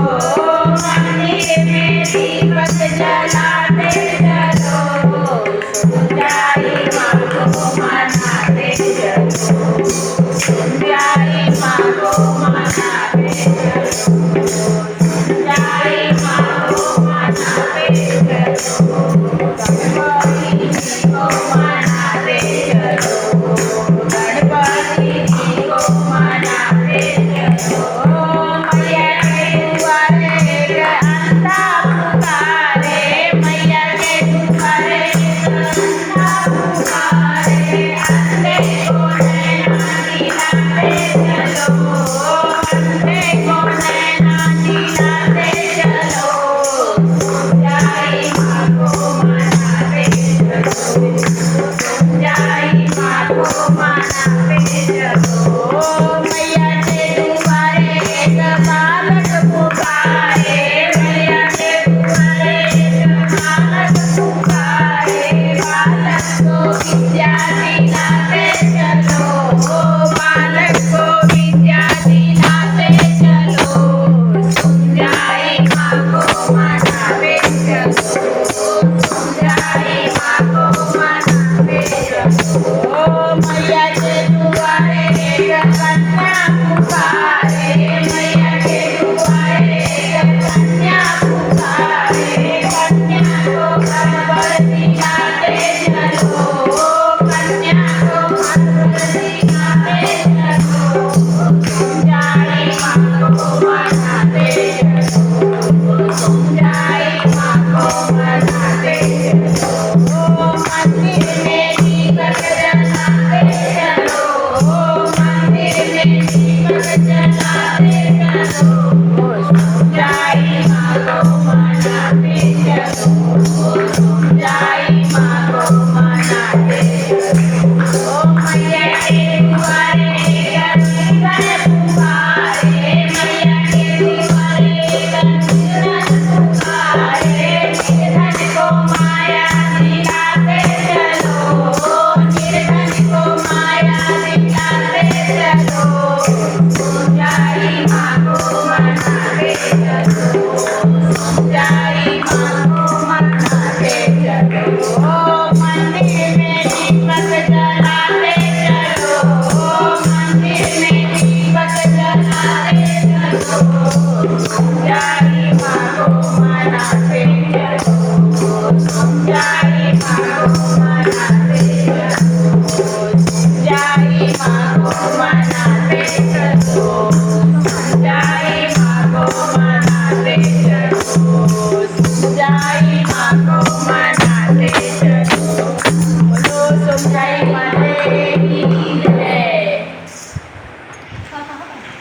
मंदिर में दीपक जलाते चलो, प्यारी माँ को मनाते चलो, प्यारी माँ को मनाते चलो, प्यारी माँ को मनाते चलो, गणपति जी को मनाते चलो, गणपति जी को मनाते चलो। मैया के दुआरे एक अंधा पुकारे, मैया के दुआरे एक अंधा पुकारे, अंधे को नैना दिलाते चलो, अंधे को नैना दिलाते चलो, प्यारी माँ को मनाते चलो, प्यारी माँ को मनाते चलो। मैया के दुआरे एक बालक पुकारे, मैया के दुआरे एक बालक पुकारे, बालक को विद्या दिलाते चलो, बालक को विद्या दिलाते चलो, प्यारी माँ को मनाते चलो, प्यारी माँ को मनाते चलो। मैया के दुआरे एक कन्या पुकारे, मैया के दुआरे एक कन्या पुकारे, कन्या को घर पर दिलाते चलो, कन्या को घर पर दिलाते चलो, प्यारी माँ को मनाते चलो, प्यारी माँ को मनाते चलो। मंदिर में दीपक जलाते चलो, मंदिर में दीपक जलाते चलो, प्यारी माँ को मनाते चलो, प्यारी माँ को मनाते चलो। मैया के दुआरे एक निर्धन पुकारे, मैया के दुआरे एक निर्धन पुकारे, निर्धन को माया दिलाते चलो, निर्धन को माया दिलाते चलो, प्यारी माँ को मनाते चलो, प्यारी माँ को मनाते चलो। मंदिर में दीपक जलाते चलो, मंदिर में दीपक जलाते चलो, प्यारी माँ को मनाते चलो, प्यारी माँ को मनाते चलो, प्यारी माँ को मनाते चलो, प्यारी माँ को मनाते चलो, प्यारी माँ को मनाते चलो। बोलो समझाई माते की जय।